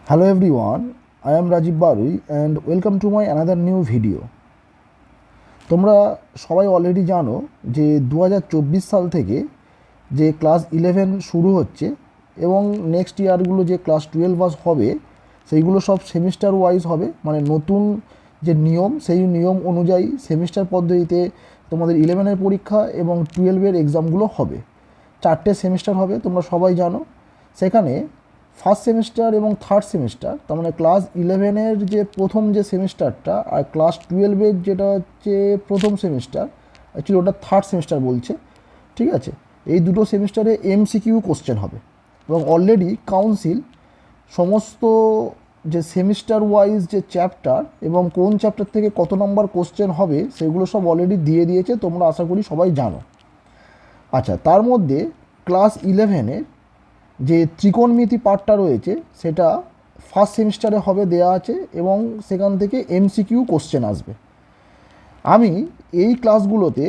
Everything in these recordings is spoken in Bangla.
Hello everyone, I am Rajiv Barui and welcome to my another new video. তোমরা সবাই অলরেডি জানো যে 2024 সাল থেকে যে ক্লাস 11 শুরু হচ্ছে এবং নেক্সট ইয়ারগুলো যে ক্লাস 12 হবে সেইগুলো সব সেমিস্টার ওয়াইজ হবে, মানে নতুন যে নিয়ম সেই নিয়ম অনুযায়ী সেমিস্টার পদ্ধতিতে তোমাদের 11-এর পরীক্ষা এবং 12-এর এক্সামগুলো হবে। 4টে সেমিস্টার হবে, তোমরা সবাই জানো। সেখানে ফার্স্ট সেমিস্টার এবং থার্ড সেমিস্টার, তার মানে ক্লাস 11-এর যে প্রথম যে সেমিস্টারটা আর ক্লাস 12-এর যেটা হচ্ছে প্রথম সেমিস্টার, অ্যাকচুয়ালি ওটা থার্ড সেমিস্টার বলছে, ঠিক আছে। এই দুটো সেমিস্টারে এমসিকিউ কোশ্চেন হবে এবং অলরেডি কাউন্সিল সমস্ত যে সেমিস্টার ওয়াইজ যে চ্যাপ্টার এবং কোন চ্যাপ্টার থেকে কত নম্বর কোশ্চেন হবে সেগুলো সব অলরেডি দিয়ে দিয়েছে, তোমরা আশা করি সবাই জানো। আচ্ছা, তার মধ্যে ক্লাস 11-এর যে ত্রিকোণমিতি পার্টটা রয়েছে সেটা ফার্স্ট সেমিস্টারে হবে, দেয়া আছে, এবং সেখান থেকে এমসিকিউ কোশ্চেন আসবে। আমি এই ক্লাসগুলোতে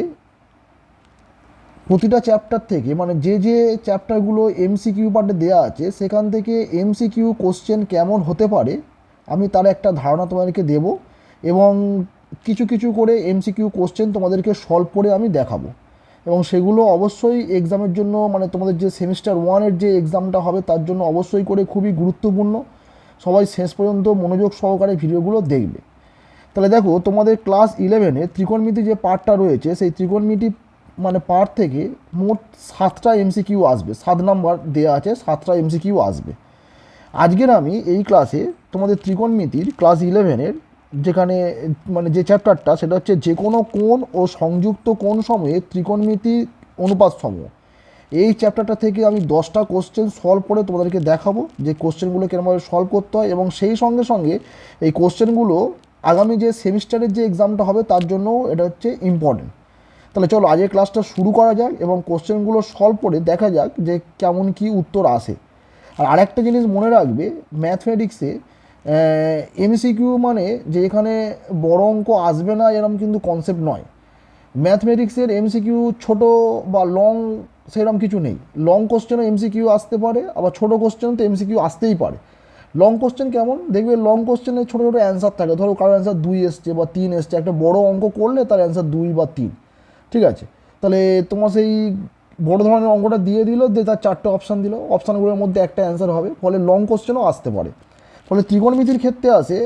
প্রতিটা চ্যাপ্টার থেকে, মানে যে যে চ্যাপ্টারগুলো এমসিকিউ পার্টে দেওয়া আছে সেখান থেকে এমসিকিউ কোশ্চেন কেমন হতে পারে আমি তার একটা ধারণা তোমাদেরকে দেব এবং কিছু কিছু করে এমসিকিউ কোশ্চেন তোমাদেরকে সলভ করে আমি দেখাবো। এবং সেগুলো অবশ্যই এক্সামের জন্য, মানে তোমাদের যে সেমিস্টার ওয়ানের যে এক্সামটা হবে তার জন্য অবশ্যই করে খুবই গুরুত্বপূর্ণ। সবাই শেষ পর্যন্ত মনোযোগ সহকারে ভিডিওগুলো দেখবে। তাহলে দেখো, তোমাদের ক্লাস 11-এ ত্রিকোণমিতি যে পার্টটা রয়েছে সেই ত্রিকোণমিতি মানে পার্ট থেকে মোট 7টা এমসিকিউ আসবে, 7 নাম্বার দেওয়া আছে, 7টা এমসিকিউ আসবে। আজকের আমি এই ক্লাসে তোমাদের ত্রিকোণমিতির ক্লাস 11-এর যেখানে মানে যে চ্যাপ্টারটা সেটা হচ্ছে যে কোনো কোণ ও সংযুক্ত কোণ সময়ে ত্রিকোণমিতি অনুপাত সমূহ, এই চ্যাপ্টারটা থেকে আমি 10টা কোশ্চেন সলভ করে তোমাদেরকে দেখাবো যে কোশ্চেনগুলো কীরকমভাবে সলভ করতে হয়, এবং সেই সঙ্গে সঙ্গে এই কোশ্চেনগুলো আগামী যে সেমিস্টারের যে এক্সামটা হবে তার জন্য এটা হচ্ছে ইম্পর্টেন্ট। তাহলে চলো আজকের ক্লাসটা শুরু করা যাক এবং কোশ্চেনগুলো সলভ করে দেখা যাক যে কেমন কি উত্তর আসে। আর আরেকটা জিনিস মনে রাখবে, ম্যাথমেটিক্সে এমসিকিউ মানে যে এখানে বড় অঙ্ক আসবে না এরকম কিন্তু কনসেপ্ট নয়। ম্যাথমেটিক্সের এমসিকিউ ছোট বা লং সেরকম কিছু নেই। লং কোশ্চেনও এমসিকিউ আসতে পারে, আবার ছোটো কোশ্চেনও তো এমসিকিউ আসতেই পারে। লং কোশ্চেন কেমন দেখবে, লং কোশ্চেনে ছোটো ছোটো অ্যান্সার থাকে, ধরো কারোর অ্যান্সার 2 এসছে বা 3 এসছে, একটা বড় অঙ্ক করলে তার অ্যান্সার 2 বা 3, ঠিক আছে। তাহলে তোমার সেই বড় ধরনের অঙ্কটা দিয়ে দিল, দিয়ে তার 4টে অপশান দিল, অপশানগুলোর মধ্যে একটা অ্যান্সার হবে, ফলে লং কোশ্চেনও আসতে পারে। ফলে ত্রিকোণমিতির ক্ষেত্রে আসে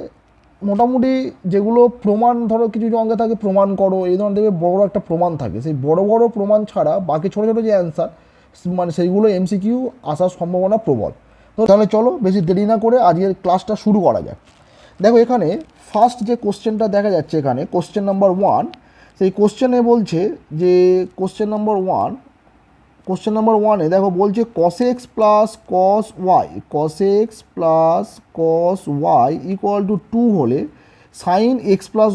মোটামুটি যেগুলো প্রমাণ, ধরো কিছু কিছু অঙ্কে থাকে প্রমাণ করো, এই ধরনের দেখবে বড় একটা প্রমাণ থাকে, সেই বড় বড় প্রমাণ ছাড়া বাকি ছোটো ছোটো যে অ্যান্সার মানে সেইগুলো এমসিকিউ আসার সম্ভাবনা প্রবল। তো তাহলে চলো বেশি দেরি না করে আজকের ক্লাসটা শুরু করা যাক। দেখো এখানে ফার্স্ট যে কোশ্চেনটা দেখা যাচ্ছে, এখানে কোশ্চেন নাম্বার 1, সেই কোশ্চেনে বলছে যে কোশ্চেন নাম্বার ওয়ানে দেখো বলছে cos x plus cos y equal to 2 হলে সাইন এক্স প্লাস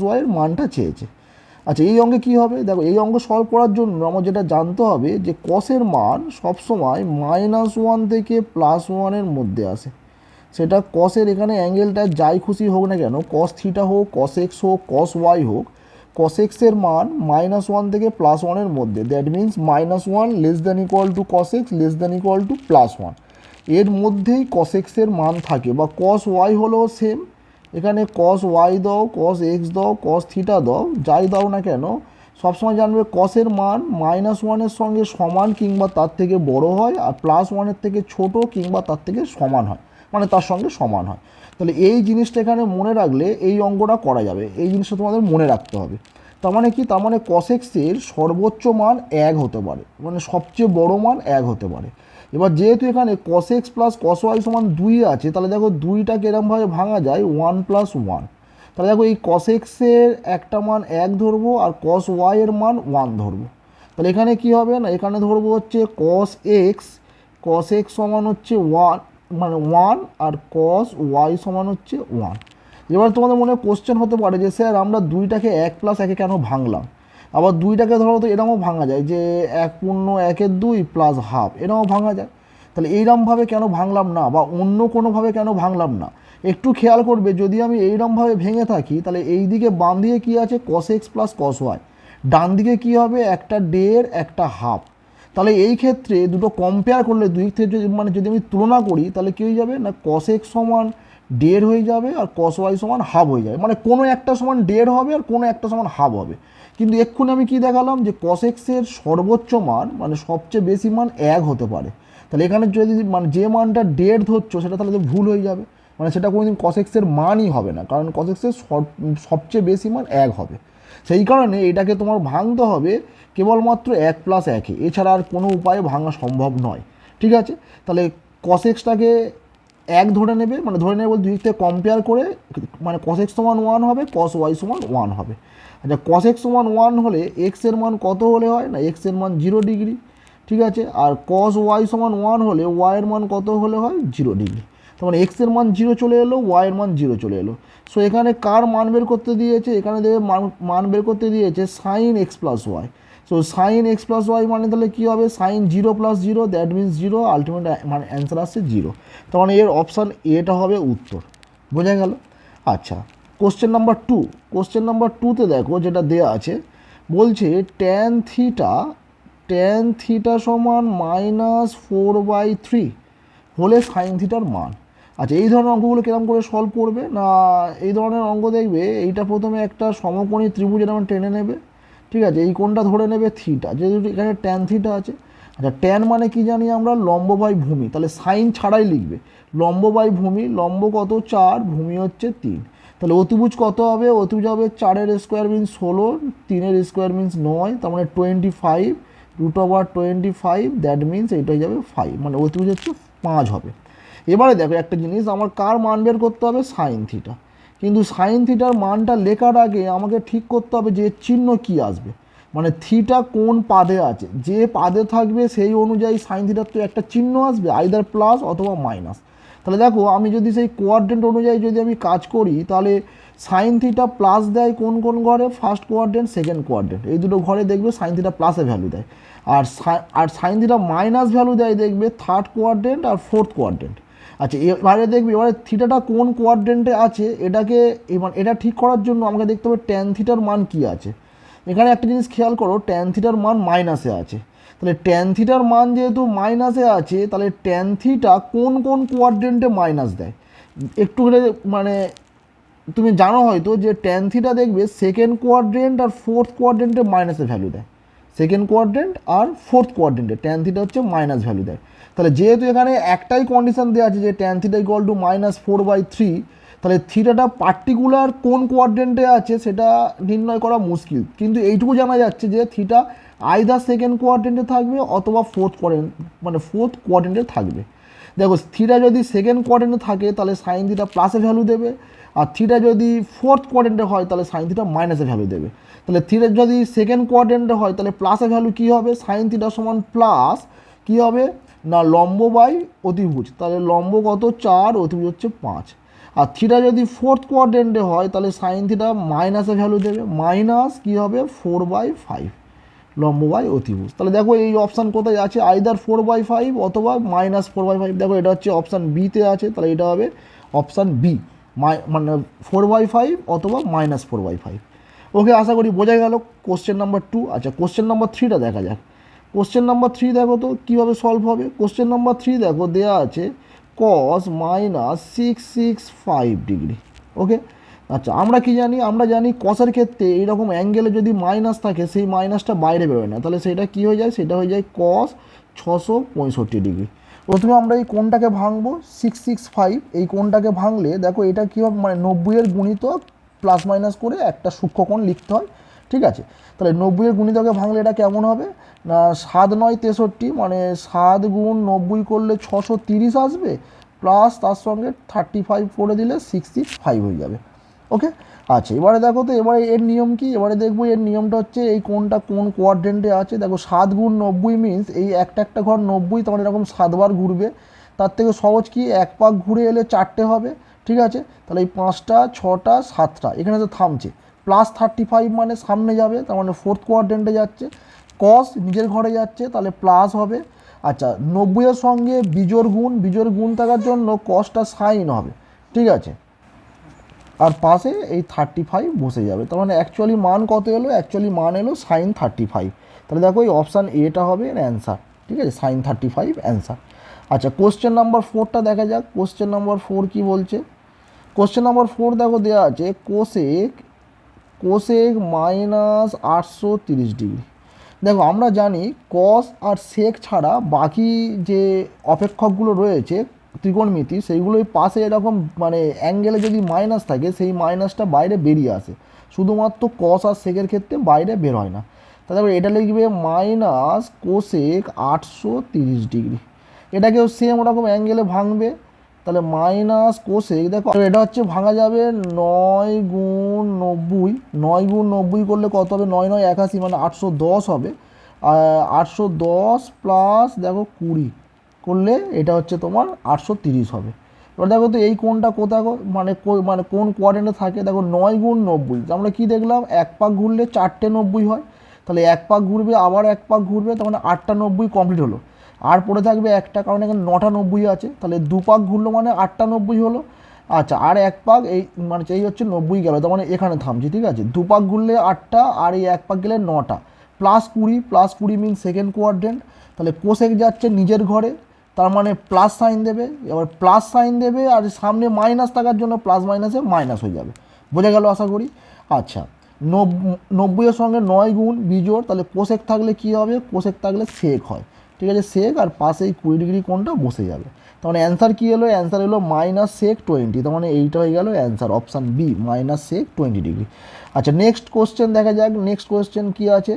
ওয়াইয়ের মানটা চেয়েছে। আচ্ছা, এই অঙ্কে কী হবে, দেখো এই অঙ্ক সলভ করার জন্য আমার যেটা জানতে হবে যে কসের মান সবসময় -1 থেকে +1-এর মধ্যে আসে। সেটা কসের এখানে অ্যাঙ্গেলটা যাই খুশি হোক না কেন, কস থিটা হোক, কস এক্স হোক, কস ওয়াই হোক, কস এক্সের মান -1 থেকে +1-এর মধ্যে, that means -1 less than equal to cos x less than equal to +1, এর মধ্যেই কস এক্সের মান থাকে। বা কস ওয়াই হলেও সেম, এখানে কস ওয়াই দাও, কস এক্স দাও, কস থিটা দাও, যাই দাও না কেন সবসময় জানবে কসের মান -1-এর সঙ্গে সমান কিংবা তার থেকে বড় হয়, আর +1-এর থেকে ছোট কিংবা তার থেকে সমান হয়, মানে তার সঙ্গে সমান হয়। তাহলে এই জিনিসটা এখানে মনে রাখলে এই অঙ্কটা করা যাবে, এই জিনিসটা তোমাদের মনে রাখতে হবে। তার মানে কি, তার মানে কস এক্সের সর্বোচ্চ মান 1 হতে পারে, মানে সবচেয়ে বড় মান 1 হতে পারে। এবার যেহেতু এখানে কস এক্স প্লাস কস ওয়াই সমান 2 আছে, তাহলে দেখো 2টাকে এরকমভাবে ভাঙা যায় 1 + 1। তাহলে দেখো এই কস এক্সের একটা মান 1 ধরবো আর কস ওয়াইয়ের মান 1 ধরবো। তাহলে এখানে কি হবে না, এখানে ধরবো হচ্ছে কস এক্স সমান হচ্ছে 1, মানে 1, আর কস ওয়াই সমান হচ্ছে 1। এবার তোমাদের মনে কোশ্চেন হতে পারে যে স্যার আমরা 2টাকে 1 + 1-এ কেন ভাঙলাম, আবার 2টাকে ধরো তো এরকমও ভাঙা যায় যে 1/2 + ½ এরকমও ভাঙা যায়। তাহলে এইরমভাবে কেন ভাঙলাম না, বা অন্য কোনোভাবে কেন ভাঙলাম না, একটু খেয়াল করবে। যদি আমি এইরমভাবে ভেঙে থাকি তাহলে এই দিকে বাম দিকে কী আছে, কস এক্স প্লাস কস ওয়াই, ডান দিকে কী হবে, একটা 1.5 একটা 1/2। তাহলে এই ক্ষেত্রে দুটো কম্পেয়ার করলে দুই থেকে যদি আমি তুলনা করি তাহলে কী হয়ে যাবে না cos x সমান 1.5 হয়ে যাবে আর cos y সমান হাফ হয়ে যাবে, মানে কোনো একটা সমান 1.5 হবে আর কোনো একটা সমান হাফ হবে। কিন্তু এক্ষুনি আমি কি দেখালাম যে cos x এর সর্বোচ্চ মান মানে সবচেয়ে বেশি মান 1 হতে পারে। তাহলে এখানে যদি মানে যে মানটা 1.5 ধরছো সেটা তাহলে তো ভুল হয়ে যাবে, মানে সেটা কোনোদিন cos x এর মানই হবে না, কারণ cos x এর সবচেয়ে বেশি মান 1 হবে। সেই কারণে এটাকে তোমার ভাঙতে হবে কেবলমাত্র 1 + 1-এ, এছাড়া আর কোনো উপায়ে ভাঙা সম্ভব নয়। ঠিক আছে, তাহলে cos x-টাকে 1 ধরে নেবে, মানে ধরে নেবে বলতে দুই থেকে কম্পেয়ার করে, মানে cos x সমান 1 হবে, cos y সমান 1 হবে। আচ্ছা, cos x সমান 1 হলে x এর মান কত হলে হয় না, x এর মান 0 ডিগ্রি। ঠিক আছে, আর cos y সমান 1 হলে y এর মান কত হলে হয় 0 ডিগ্রি। তার মানে x এর মান 0 চলে এলো, y এর মান 0 চলে এলো। সো এখানে কার মান বের করতে দিয়েছে, এখানে দেবে মান বের করতে দিয়েছে sin x plus y. So sin x plus y মানে তাহলে কী হবে, sin 0 + 0 দ্যাট মিনস 0, আলটিমেট মানে অ্যান্সার আসছে 0। তার মানে এর অপশান এটা হবে উত্তর। বোঝা গেল? আচ্ছা, কোশ্চেন নাম্বার 2। কোশ্চেন নাম্বার 2তে দেখো যেটা দেওয়া আছে, বলছে tan থিটা সমান -4/3 হলে সাইন থিটার মান। আচ্ছা, এই ধরনের অঙ্কগুলো কিরকম করে সলভ করবে না, এই ধরনের অঙ্ক দেখবে এইটা প্রথমে একটা সমকোণী ত্রিভুজ যেমন টেনে নেবে। ঠিক আছে, এই কোণটা ধরে নেবে থিটা, যেহেতু এখানে ট্যান থিটা আছে। আচ্ছা, ট্যান মানে কি জানি আমরা, লম্ব বাই ভূমি, তাহলে সাইন ছাড়াই লিখবে লম্ব বাই ভূমি। লম্ব কত 4, ভূমি হচ্ছে 3, তাহলে অতিভুজ কত হবে, অতিভুজ হবে 4-এর স্কোয়ার মিনস 16, 3-এর স্কোয়ার মিনস 9, তার মানে 25, √25, দ্যাট মিনস এইটা হয়ে যাবে 5, মানে অতিভুজ হচ্ছে 5 হবে। এবারে দেখো একটা জিনিস, আমার কার মান বের করতে হবে, সাইন থিটা। কিন্তু সাইন থিটার মানটা লেখার আগে আমাকে ঠিক করতে হবে যে চিহ্ন কি আসবে, মানে থিটা কোন পাদে আছে, যে পাদে থাকবে সেই অনুযায়ী সাইন থিটার তো একটা চিহ্ন আসবে, আইদার প্লাস অথবা মাইনাস। তাহলে দেখো আমি যদি সেই কোয়াড্রেন্ট অনুযায়ী যদি আমি কাজ করি, তাহলে সাইন থিটা প্লাস দেয় কোন কোন ঘরে, ফার্স্ট কোয়াড্রেন্ট, সেকেন্ড কোয়াড্রেন্ট, এই দুটো ঘরে দেখবে সাইন থিটা প্লাসে ভ্যালু দেয়। আর সাইন থিটা মাইনাস ভ্যালু দেয় দেখবে থার্ড কোয়াড্রেন্ট আর ফোর্থ কোয়াড্রেন্ট। আচ্ছা, এবারে দেখবি এবারে থিটাটা কোন কোয়াড্রেন্টে আছে, এটাকে এবার এটা ঠিক করার জন্য আমাকে দেখতে হবে ট্যান থিটার মান কি আছে। এখানে একটা জিনিস খেয়াল করো, ট্যান থিটার মান মাইনাসে আছে, তাহলে ট্যান থিটার মান যেহেতু মাইনাসে আছে, তাহলে ট্যান থিটা কোন কোন কোয়াড্রেন্টে মাইনাস দেয় একটু হলে মানে তুমি জানো হয়তো যে ট্যান থিটা দেখবে সেকেন্ড কোয়াড্রেন্ট আর ফোর্থ কোয়াড্রেন্টে মাইনাসে ভ্যালু দেয়, সেকেন্ড কোয়াড্রেন্ট আর ফোর্থ কোয়াড্রেন্টে ট্যান থিটা হচ্ছে মাইনাস ভ্যালু দেয়। তাহলে যেহেতু এখানে একটাই কন্ডিশন দেওয়া আছে যে ট্যান থিটা ইকুয়াল টু -4/3, তাহলে থিটাটা পার্টিকুলার কোন কোয়াড্রেন্টে আছে সেটা নির্ণয় করা মুশকিল, কিন্তু এইটুকু জানা যাচ্ছে যে থিটা আইদার সেকেন্ড কোয়াড্রেন্টে থাকবে অথবা ফোর্থ কোয়াড্রেন্টে থাকবে। দেখো থিটা যদি সেকেন্ড কোয়াড্রেন্টে থাকে তাহলে সাইন থিটা প্লাসে ভ্যালু দেবে, আর থিটা যদি ফোর্থ কোয়াড্রেন্টে হয় তাহলে সাইন থিটা মাইনাসে ভ্যালু দেবে। তাহলে থিটা যদি সেকেন্ড কোয়াড্রেন্টে হয় তাহলে প্লাসে ভ্যালু কী হবে, সাইন থিটা সমান প্লাস কী হবে না লম্ব বাই অতিভুজ, তাহলে লম্ব কত 4, অতিভুজ হচ্ছে 5। আর থিটা যদি ফোর্থ কোয়াড্রেন্টে হয় তাহলে সাইন থিটা মাইনাসে ভ্যালু দেবে, মাইনাস কী হবে 4/5 লম্ব বাই অতিভুজ। তাহলে দেখো এই অপশান কোথায় আছে, আইদার 4/5 অথবা -4/5। দেখো এটা হচ্ছে অপশান বিতে আছে, তাহলে এটা হবে অপশান বি, মানে 4/5 অথবা -4/5। ওকে, আশা করি বোঝা গেল কোশ্চেন নাম্বার 2। আচ্ছা, কোশ্চেন নাম্বার 3টা দেখা যাক। কোশ্চেন নাম্বার 3 দেখো তো কীভাবে সলভ হবে। কোশ্চেন নাম্বার 3 দেখো দেওয়া আছে cos -665 ডিগ্রি। ওকে, আচ্ছা আমরা কি জানি, আমরা জানি কসের ক্ষেত্রে এইরকম অ্যাঙ্গেলে যদি মাইনাস থাকে সেই মাইনাসটা বাইরে বেরোয় না, তাহলে সেটা কী হয়ে যায়, সেটা হয়ে যায় cos 665 ডিগ্রি। প্রথমে আমরা এই কোণটাকে ভাঙবো 665, এই কোণটাকে ভাঙলে দেখো এটা কী হবে, মানে 90-এর গুণিতক প্লাস মাইনাস করে একটা সূক্ষ্মকোণ লিখতে হয়। ঠিক আছে, তাহলে 90-এর গুণিতকে ভাঙলে এটা কেমন হবে না 7 × 9 = 63, মানে 7 × 90 করলে 630 আসবে, প্লাস তার সঙ্গে 35 করে দিলে 65 হয়ে যাবে। ওকে, আচ্ছা এবারে দেখো তো এবারে এর নিয়ম কি, এবারে দেখবো এর নিয়মটা হচ্ছে এই কোণটা কোন কোয়াড্রেন্টে আছে। দেখো 7 × 90 মিনস এই একটা ঘর 90, তখন এরকম 7বার ঘুরবে। তার থেকে সহজ কি, এক পাক ঘুরে এলে 4টে হবে। ঠিক আছে, তাহলে এই 5টা 6টা 7টা এখানে তো থামছে, প্লাস 35 মানে সামনে যাবে, তার মানে ফোর্থ কোয়াড্রেন্টে যাচ্ছে, কস নিজের ঘরে যাচ্ছে তাহলে প্লাস হবে। আচ্ছা, 90-এর সঙ্গে বিজোড় গুণ থাকার জন্য কসটা সাইন হবে। ঠিক আছে, আর পাশে এই 35 বসে যাবে, তার মানে অ্যাকচুয়ালি মান কত এলো, অ্যাকচুয়ালি মান এলো sin 35। তাহলে দেখো এই অপশান এটা হবে অ্যান্সার। ঠিক আছে, sin 35 অ্যান্সার। আচ্ছা কোশ্চেন নাম্বার 4টা দেখা যাক। কোশ্চেন নাম্বার 4 কি বলছে? কোশ্চেন নাম্বার 4 দেখো দেওয়া আছে কোসেক মাইনাস 830 ডিগ্রি। দেখো আমরা জানি কস আর সেক ছাড়া বাকি যে অপেক্ষকগুলো রয়েছে ত্রিকোণমিতি, সেইগুলোই পাশে এরকম মানে অ্যাঙ্গেলে যদি মাইনাস থাকে সেই মাইনাসটা বাইরে বেরিয়ে আসে, শুধুমাত্র কস আর সেকের ক্ষেত্রে বাইরে বের হয় না। তাহলে এটা লিখবে মাইনাস কোসেক 830 ডিগ্রি। এটাকেও সেম ওরকম অ্যাঙ্গেলে ভাঙবে, তাহলে মাইনাস কোসেক, দেখো এটা হচ্ছে ভাঙা যাবে 9 গুণ 90, 9 গুণ 90 করলে কত হবে, 9 9 81 মানে 810 হবে। 810 প্লাস দেখো 20 করলে এটা হচ্ছে তোমার 830 হবে। এবার দেখো তো এই কোণটা কোথায় মানে মানে কোন কোয়াড্রেন্টে থাকে, দেখো 9 গুণ 90, আমরা কি দেখলাম এক পাক ঘুরলে 4টে 90 হয়, তাহলে এক পাক ঘুরবে আবার এক পাক ঘুরবে, তার মানে 8টা 90 কমপ্লিট হলো। আর পড়ে থাকবে একটা, কারণ এখানে 9টা 90 আছে, তাহলে দু পাক ঘুরলো মানে 8টা 90 হলো। আচ্ছা আর এক পাক এই মানে এই হচ্ছে 90 গেল, তার মানে এখানে থামছি, ঠিক আছে। দু পাক ঘুরলে 8টা আর এই এক পাক গেলে 9টা, +20 মিন সেকেন্ড কোয়াড্রেন্ট, তাহলে কোসেক যাচ্ছে নিজের ঘরে, তার মানে প্লাস সাইন দেবে। এবার প্লাস সাইন দেবে আর সামনে মাইনাস থাকার জন্য প্লাস মাইনাসে মাইনাস হয়ে যাবে, বোঝা গেল আশা করি। আচ্ছা 90-এর সঙ্গে 9 গুণ বিজোড়, তাহলে কোসেক থাকলে কি হবে, কোসেক থাকলে সেক হয়, ঠিক আছে, সেক আর পাশে এই 20 ডিগ্রি কোণটা বসে যাবে। তার মানে অ্যান্সার কী এলো, অ্যান্সার এলো মাইনাস সেক 20, তার মানে এইটা হয়ে গেল answer option B minus sec 20 degree. আচ্ছা নেক্সট কোশ্চেন দেখা যাক, নেক্সট কোশ্চেন কী আছে।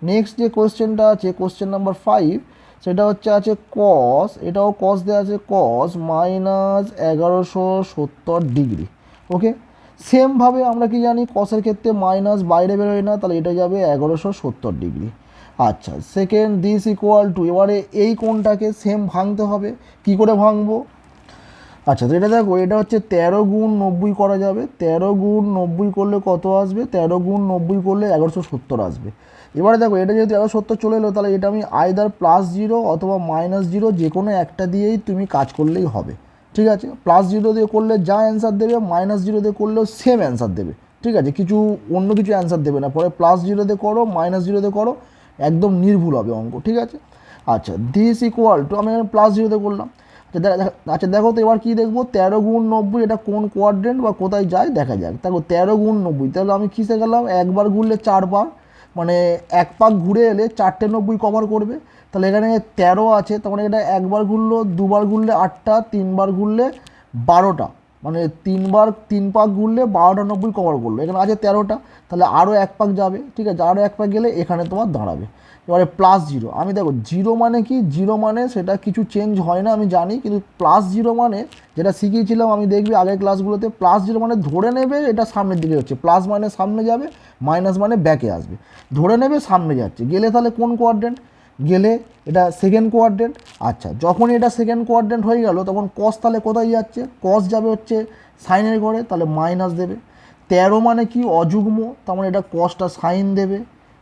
নেক্সট যে কোশ্চেনটা আছে কোশ্চেন নাম্বার 5, সেটা হচ্ছে আছে কস, এটাও কস দেওয়া আছে কস মাইনাস 1170 ডিগ্রি। ওকে, সেমভাবে আমরা কি জানি কসের ক্ষেত্রে মাইনাস বাইরে বেরোয় না, তাহলে এটা যাবে 1170 ডিগ্রি। আচ্ছা সেকেন্ড দিস ইকুয়াল টু, এবারে এই কোণটাকে সেম ভাঙতে হবে, কি করে ভাঙবো? আচ্ছা তো এটা দেখো এটা হচ্ছে 13 গুণ 90 করা যাবে, 13 গুণ 90 করলে কত আসবে, 13 গুণ 90 করলে 1170 আসবে। এবারে দেখো এটা যেহেতু 1170 চলে এলো, তাহলে এটা আমি আইদার +0 অথবা -0 যে কোনো একটা দিয়েই তুমি কাজ করলেই হবে, ঠিক আছে। +0 দিয়ে করলে যা অ্যান্সার দেবে, -0 দিয়ে করলেও সেম অ্যান্সার দেবে, ঠিক আছে, কিছু অন্য কিছু অ্যান্সার দেবে না। পরে +0 দিয়ে করো -0 দিয়ে করো, একদম নির্ভুল হবে অঙ্ক, ঠিক আছে। আচ্ছা দিস ইকুয়াল টু, আমি +0 দিয়ে করলাম। আচ্ছা দেখো তো এবার কি দেখবো, 13 গুণ 90 এটা কোন কোয়াড্রেন্ট বা কোথায় যায় দেখা যাক। দেখো 13 গুণ 90, তাহলে আমি কিসে গেলাম, একবার ঘুরলে 4 বার, মানে এক পাক ঘুরে এলে 4টে 90 কভার করবে, তাহলে এখানে 13 আছে, তার মানে এটা একবার ঘুরলো, দুবার ঘুরলে 8টা, তিনবার ঘুরলে 12টা, মানে তিন পাক ঘুরলে 12টা 90 কভার করলো, এখানে আছে 13টা, তাহলে আরও এক পাক যাবে, ঠিক আছে, আরও এক পাক গেলে এখানে তোমার দাঁড়াবে। এবারে +0, আমি দেখো 0 মানে কি, 0 মানে সেটা কিছু চেঞ্জ হয় না আমি জানি, কিন্তু +0 মানে যেটা শিখিয়েছিলাম আমি দেখবি আগের ক্লাসগুলোতে, +0 মানে ধরে নেবে এটা সামনের দিকে হচ্ছে, প্লাস মানে সামনে যাবে, মাইনাস মানে ব্যাকে আসবে, ধরে নেবে সামনে যাচ্ছে, গেলে তাহলে কোন কোয়াড্রেন্ট, গেলে এটা সেকেন্ড কোয়াড্রেন্ট। আচ্ছা যখন এটা সেকেন্ড কোয়াড্রেন্ট হয়ে গেল তখন কস তাহলে কোথায় যাচ্ছে, কস যাবে হচ্ছে সাইনের ঘরে, তাহলে মাইনাস দেবে। 13 মানে কি অযুগ্ম, তার মানে এটা কসটা সাইন দেবে,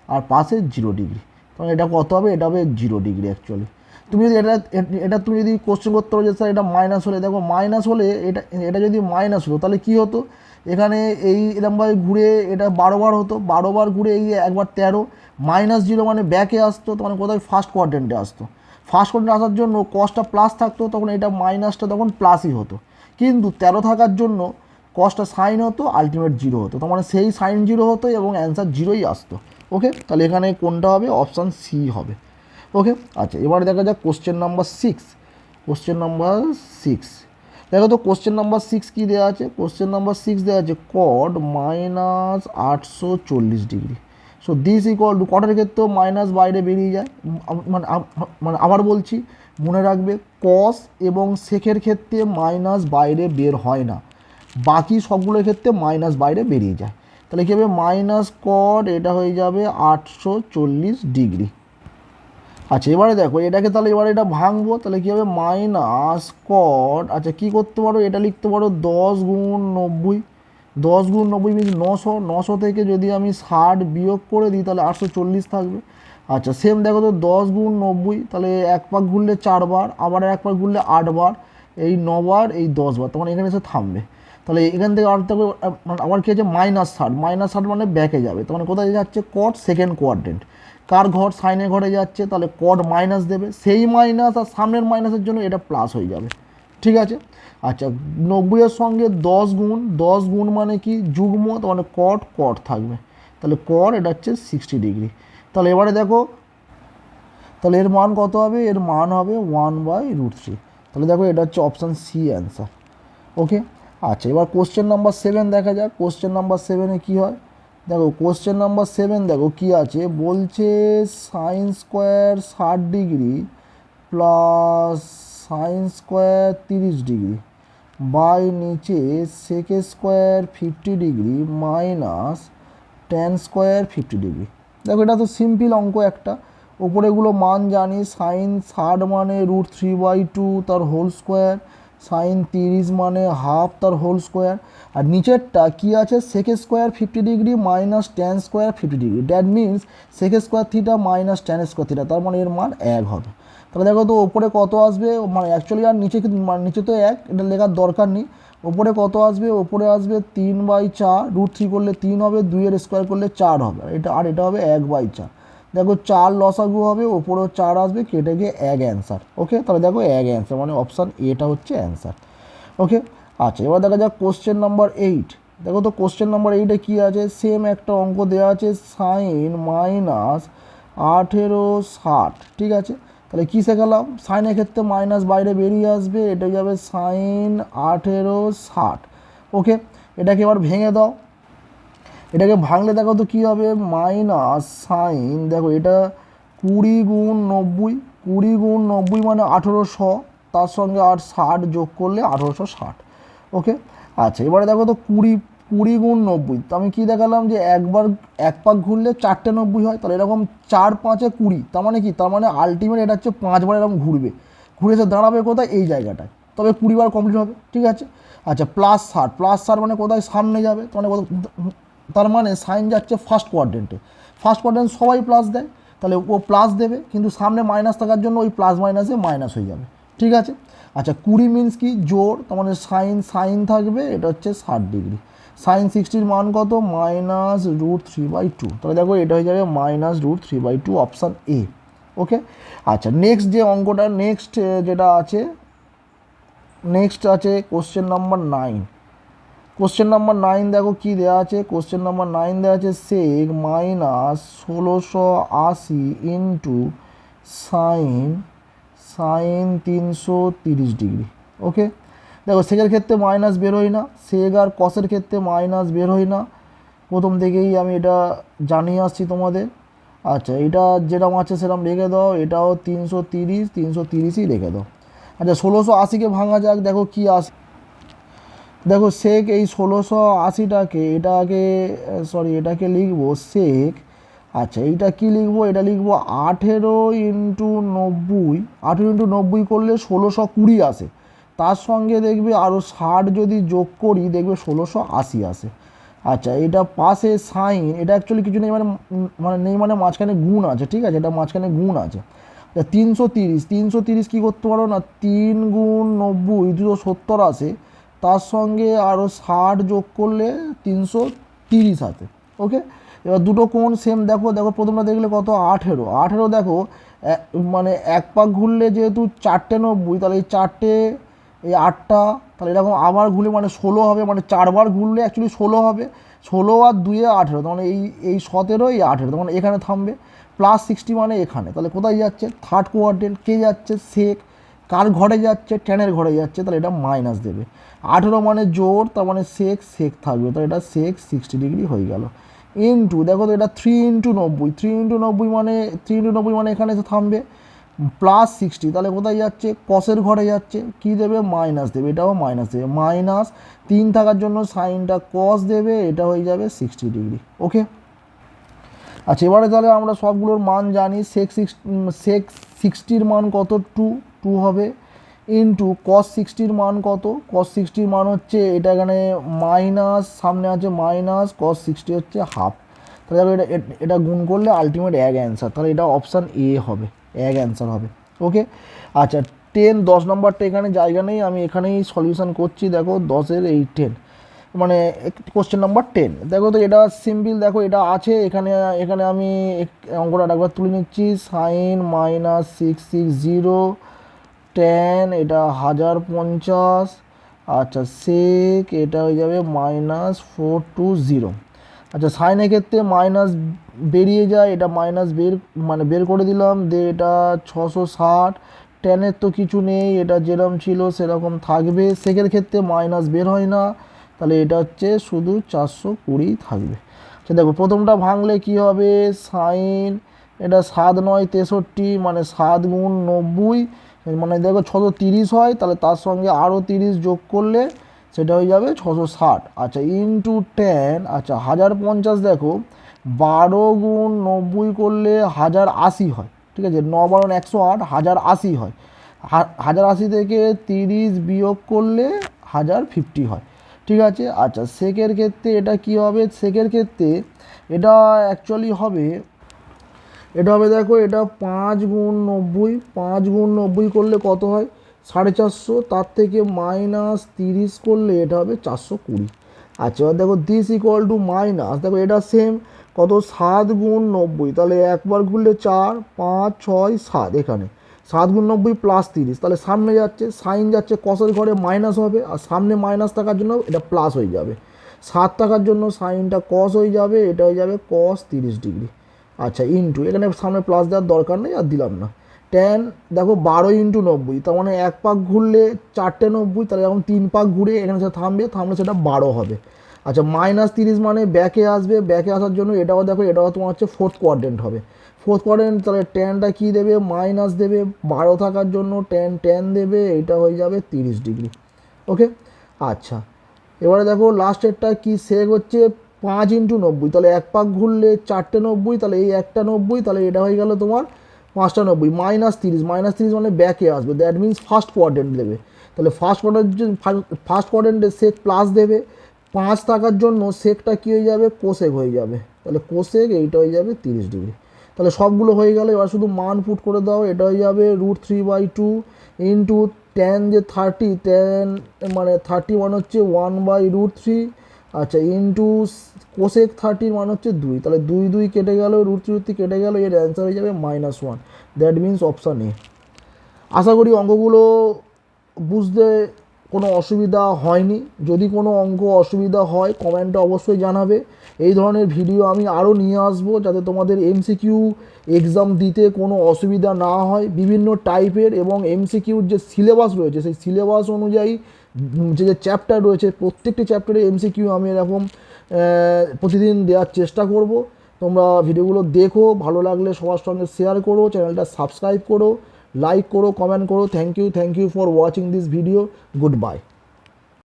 আর পাশে 0 ডিগ্রি, তখন এটা কত হবে, এটা হবে 0 ডিগ্রি অ্যাকচুয়ালি। তুমি যদি এটা তুমি যদি কোশ্চেন করতে পারো যে স্যার এটা মাইনাস হলে, দেখো মাইনাস হলে এটা যদি মাইনাস হলো তাহলে কী হতো, এখানে এই এরকমভাবে ঘুরে এটা 12বার হতো, 12বার ঘুরে এই একবার 13, -0 মানে ব্যাকে আসতো, তখন কোথায় ফার্স্ট কোয়াড্রেন্টে আসতো, ফার্স্ট কোয়াড্রেন্টে আসার জন্য কসটা প্লাস থাকতো, তখন এটা মাইনাসটা তখন প্লাসই হতো, কিন্তু 13 থাকার জন্য কসটা সাইন হতো, আলটিমেট 0 হতো, তার মানে সেই সাইন 0 হতো এবং অ্যান্সার 0ই আসতো। ওকে, তাহলে এখানে কোনটা হবে, অপশান সি হবে। ওকে আচ্ছা এবারে দেখা যাক কোশ্চেন নাম্বার 6। কোশ্চেন নাম্বার 6 দেখো তো, কোশ্চেন নাম্বার 6 কী দেওয়া আছে, কোশ্চেন নাম্বার 6 দেওয়া আছে cot -840 degree. So this equal to, কটের ক্ষেত্রেও মাইনাস বাইরে বেরিয়ে যায়, মানে মানে আবার বলছি মনে রাখবে, কস এবং সেকের ক্ষেত্রে মাইনাস বাইরে বের হয় না, বাকি সবগুলোর ক্ষেত্রে মাইনাস বাইরে বেরিয়ে যায়, তাহলে কী হবে মাইনাস কড, এটা হয়ে যাবে 840 ডিগ্রি। আচ্ছা এবারে দেখো এটাকে, তাহলে এবারে এটা ভাঙবো, তাহলে কী হবে মাইনাস কড, আচ্ছা কী করতে পারো, এটা লিখতে পারো 10 গুণ 90, 10 গুণ 90 মিনস 900, 900 থেকে যদি আমি 60 বিয়োগ করে দিই তাহলে 840 থাকবে। আচ্ছা সেম দেখো তো 10 গুণ 90, তাহলে এক পাক ঘুরলে 4 বার, আবার এক পাক ঘুরলে 8 বার, এই 9 বার, এই 10 বার, তখন এখানে এসে থামবে। তাহলে এখান থেকে আর তখন আবার কী আছে, -60 মানে ব্যাকে যাবে, তখন কোথায় যাচ্ছে, কট সেকেন্ড কোয়াড্রেন্ট। কার ঘর, সাইনের ঘরে যাচ্ছে, তাহলে কট মাইনাস দেবে, সেই মাইনাস আর সামনের মাইনাসের জন্য এটা প্লাস হয়ে যাবে। ঠিক আছে। আচ্ছা, 90-এর সঙ্গে 10 গুণ মানে কি, যুগ্ম, তাহলে কট কট থাকবে, তাহলে কট এটা হচ্ছে 60 ডিগ্রি। তাহলে এবারে দেখো, তাহলে এর মান কত হবে, এর মান হবে 1/√3। তাহলে দেখো এটা হচ্ছে অপশান সি অ্যান্সার। ওকে। আচ্ছা, এবার কোশ্চেন নাম্বার 7 দেখা যাক। কোশ্চেন নাম্বার 7-এ কী হয় দেখো, কোশ্চেন নাম্বার 7 দেখো কী আছে, বলছে sine square 60 degree plus sine square 30 degree by নিচে sec square 50 degree minus tan square 50 degree. দেখো এটা তো সিম্পল অঙ্ক একটা, ওপরেগুলো মান জানি, সাইন 60 মানে √3/2 তার হোল স্কোয়ার, সাইন 30 মানে হাফ তার হোল স্কোয়ার, আর নিচেরটা কি আছে, sec square 50 degree minus tan square 50 degree, that means sec square theta minus tan square theta, তার মানে এর মান 1 হবে। তাহলে দেখো তো ওপরে কত আসবে, মানে অ্যাকচুয়ালি আর নিচে মানে নিচে তো 1, এটা লেখার দরকার নেই। ওপরে কত আসবে, ওপরে আসবে 3/4, √3 করলে 3 হবে, 2-এর স্কোয়ার করলে 4 হবে, এটা হবে 1/4। দেখো 4 লসাগু হবে, ওপরেও 4 আসবে, কেটে গিয়ে 1 অ্যান্সার। ওকে, তাহলে দেখো 1 অ্যান্সার, মানে অপশান এটা হচ্ছে অ্যান্সার। ওকে। আচ্ছা, এবার দেখা যাক কোশ্চেন নাম্বার 8। দেখো তো কোশ্চেন নাম্বার 8-এ কী আছে, সেম একটা অঙ্ক দেওয়া আছে, সাইন -1860। ঠিক আছে, তাহলে কী শেখালাম, সাইনের ক্ষেত্রে মাইনাস বাইরে বেরিয়ে আসবে, এটা যাবে সাইন 1860। ওকে, এটাকে এবার ভেঙে দাও, এটাকে ভাঙলে দেখো তো কী হবে, মাইনাস সাইন, দেখো এটা 20 গুণ 90 মানে 1800, তার সঙ্গে আর 60 যোগ করলে 1860। ওকে। আচ্ছা, এবারে দেখো তো 20 গুণ 90, তো আমি কী দেখালাম যে এক পাক ঘুরলে 4টে 90 হয়, তাহলে এরকম 4 5-এ 20, তার মানে কি, তার মানে আলটিমেট এটা হচ্ছে 5বার এরকম ঘুরবে, ঘুরে এসে দাঁড়াবে কোথায়, এই জায়গাটায়, তবে 20 বার কমপ্লিট হবে। ঠিক আছে। আচ্ছা, +60 মানে কোথায়, সামনে যাবে, তার মানে সাইন যাচ্ছে ফার্স্ট কোয়াড্রেন্টে, ফার্স্ট কোয়াড্রেন্ট সবাই প্লাস দেয়, তাহলে ও প্লাস দেবে, কিন্তু সামনে মাইনাস থাকার জন্য ওই প্লাস মাইনাসে মাইনাস হয়ে যাবে। ঠিক আছে। আচ্ছা, 20 মিনস কি, জোর, তার মানে সাইন থাকবে, এটা হচ্ছে 60 ডিগ্রি। সাইন 60-র মান কত, -√3/2, তাহলে দেখো এটা হয়ে যাবে -√3/2, অপশান এ। ওকে। আচ্ছা, নেক্সট যে অঙ্কটা, যেটা আছে, আছে কোশ্চেন নাম্বার 9। কোশ্চেন নাম্বার 9 দেখো কী দেওয়া আছে, কোশ্চেন নাম্বার 9 দেওয়া আছে, সেক -1680 ইন্টু সাইন 330 ডিগ্রি। ওকে, দেখো সেকের ক্ষেত্রে মাইনাস বেরোয় না, সেক আর কসের ক্ষেত্রে মাইনাস বেরোয় না, প্রথম থেকেই আমি এটা জানিয়ে আসছি তোমাদের। আচ্ছা, এটা যেরকম আছে সেরকম রেখে দাও, এটাও 330ই রেখে দাও। আচ্ছা, 1680-কে ভাঙা যাক, দেখো কি আসে, দেখো সেক এই 1680-টাকে, এটাকে লিখবো সেক। আচ্ছা, এইটা কি লিখবো, এটা লিখবো 18 × 90, 18 × 90 করলে 1620 আসে, তার সঙ্গে দেখবে আরও 60 যদি যোগ করি দেখবে 1680 আসে। আচ্ছা, এটা পাশে সাইন, এটা অ্যাকচুয়ালি কিছু নেই, নেই মানে মাঝখানে গুণ আছে। ঠিক আছে, এটা মাঝখানে গুণ আছে। 330 কী করতে পারো না, 3 গুণ 90 270 আসে, তার সঙ্গে আরও 60 যোগ করলে 330 আসে। ওকে, এবার দুটো কোণ সেম, দেখো প্রথমটা দেখলে কত, 18 দেখো মানে এক পাক ঘুরলে যেহেতু 4টে 90, তাহলে এই 4টে, এই 8টা, তাহলে এরকম আবার ঘুরলে মানে 16 হবে, মানে 4বার ঘুরলে অ্যাকচুয়ালি 16 হবে, 16 আর 2-এ 18, তাহলে এই 17, এই 18, তখন এখানে থামবে, +60 মানে এখানে, তাহলে কোথায় যাচ্ছে, থার্ড কোয়াড্রেন্ট, কে যাচ্ছে, সেক, কার ঘরে যাচ্ছে, ট্যানের ঘরে যাচ্ছে, তাহলে এটা মাইনাস দেবে। 18 মানে জোর, তার মানে সেক থাকবে, তাহলে এটা সেক 60 ডিগ্রি হয়ে গেল। ইন্টু, দেখো তো এটা 3 × 90, 3 × 90 মানে এখানে এসে থামবে, +60, তাহলে কোথায় যাচ্ছে, কসের ঘরে যাচ্ছে, কি দেবে, মাইনাস দেবে, এটাও মাইনাস দেবে, -3 থাকার জন্য সাইনটা কস দেবে, এটা হয়ে যাবে 60 ডিগ্রি। ওকে। আচ্ছা, এবারে তাহলে আমরা সবগুলোর মান জানি, সেক 60-র মান কত, 2 হবে, ইন্টু কস 60-র মান কত, কস 60-র মান হচ্ছে, এটা এখানে মাইনাস, সামনে আছে মাইনাস, কস 60 হচ্ছে হাফ, তাহলে এটা গুণ করলে আলটিমেট 1 অ্যান্সার, তাহলে এটা অপশান এ হবে, 1 অ্যান্সার হবে। ওকে। আচ্ছা, 10 10 নম্বরটা এখানে জায়গা নেই, আমি এখানেই সলিউশন করছি। দেখো 10-এর এই 10 মানে কোশ্চেন নাম্বার 10। দেখো তো এটা সিম্পল, দেখো এটা আছে এখানে। এখানে আমি অঙ্কটা একবার তুলে নিচ্ছি। সাইন -660 10, এটা 1050। আচ্ছা সেক এটা হয়ে যাবে -420। আচ্ছা সাইনের ক্ষেত্রে মাইনাস বেরিয়ে যায়, এটা মাইনাস বের করে দিলাম। এটা 660। টেনের তো কিছু নেই, এটা যেরকম ছিল সেরকম থাকবে। সেকের ক্ষেত্রে মাইনাস বের হয় না, তাহলে এটা হচ্ছে শুধু 420 থাকবে। আচ্ছা দেখো প্রথমটা ভাঙলে কি হবে, সাইন এটা 7 9 63 মানে 7 গুণ 90 মানে দেখো 630 হয়, তাহলে তার সঙ্গে আরও 30 যোগ করলে সেটা হয়ে যাবে 660। আচ্ছা ইন্টু 10। আচ্ছা 1050 দেখো 12 গুণ 90 করলে 1080 হয়, ঠিক আছে। 9 12 108, 1080 হয়। 1080 থেকে 30 বিয়োগ করলে 1050 হয়, ঠিক আছে। আচ্ছা সেকের ক্ষেত্রে এটা কি হবে, সেকের ক্ষেত্রে এটা অ্যাকচুয়ালি হবে, এটা হবে দেখো এটা 5 গুণ 90, 5 গুণ 90 করলে কত হয় 450, তার থেকে -30 করলে এটা হবে 420। আচ্ছা এবার দেখো দিস ইকুয়াল টু মাইনাস, দেখো এটা সেম কত 7 গুণ 90, তাহলে একবার ঘুরলে 4 5 6 7, এখানে 7 গুণ 90 প্লাস 30, তাহলে সামনে যাচ্ছে সাইন যাচ্ছে কসের ঘরে মাইনাস হবে, আর সামনে মাইনাস থাকার জন্য এটা প্লাস হয়ে যাবে। 7 থাকার জন্য সাইনটা কস হয়ে যাবে, এটা হয়ে যাবে কস 30 ডিগ্রি। আচ্ছা ইন্টু, এখানে সামনে প্লাস দেওয়ার দরকার নেই আর দিলাম না। 10 দেখো 12 ইন্টু 90, তার মানে এক পাক ঘুরলে 4টে 90, তাহলে যখন 3 পাক ঘুরে এখানে সেটা থামলে সেটা 12 হবে। আচ্ছা -30 মানে ব্যাকে আসবে, ব্যাকে আসার জন্য এটাও দেখো এটাও তোমার হচ্ছে ফোর্থ কোয়াড্রেন্ট হবে। ফোর্থ কোয়াড্রেন্ট তাহলে টেনটা কী দেবে, মাইনাস দেবে, 12 থাকার জন্য টেন দেবে, এটা হয়ে যাবে 30 ডিগ্রি। ওকে আচ্ছা এবারে দেখো লাস্টেরটা কি, সেক হচ্ছে 5 ইন্টু 90, তাহলে এক পাক ঘুরলে 4টে 90, তাহলে এই একটা 90, তাহলে এটা হয়ে গেল তোমার 5টা 90। -30 মানে ব্যাকে আসবে, দ্যাট মিনস ফার্স্ট কোয়াড্রেন্ট দেবে। তাহলে ফার্স্ট কোয়াড্রেন্টে সেক প্লাস দেবে, 5 থাকার জন্য সেকটা কী হয়ে যাবে, কোসেক হয়ে যাবে, তাহলে কোসেক এইটা হয়ে যাবে 30 ডিগ্রি। তাহলে সবগুলো হয়ে গেল, এবার শুধু মান পুট করে দাও, এটা হয়ে যাবে √3/2 ইন্টু 10 যে 30, 10 মানে 30 মান হচ্ছে 1/√3। আচ্ছা ইন্টু কোসেক 30 মান হচ্ছে 2, তাহলে 2 2 কেটে গেল, √3 কেটে গেল, এর অ্যান্সার হয়ে যাবে -1, দ্যাট মিনস অপশান এ। আশা করি অঙ্কগুলো বুঝতে কোনো অসুবিধা হয়নি। যদি কোনো অঙ্ক অসুবিধা হয় কমেন্টে অবশ্যই জানাবে। এই ধরনের ভিডিও আমি আরও নিয়ে আসবো যাতে তোমাদের এমসিকিউ এক্সাম দিতে কোনো অসুবিধা না হয়। বিভিন্ন টাইপের এবং এমসিকিউর যে সিলেবাস রয়েছে সেই সিলেবাস অনুযায়ী যে চ্যাপ্টার রয়েছে প্রত্যেকটি চ্যাপ্টারে এমসিকিউ আমি এরকম প্রতিদিন দেওয়ার চেষ্টা করব। তোমরা ভিডিওগুলো দেখো, ভালো লাগলে সবার সঙ্গে শেয়ার করো, চ্যানেলটা সাবস্ক্রাইব করো, লাইক করো, কমেন্ট করো। Thank you for watching this video. Good by.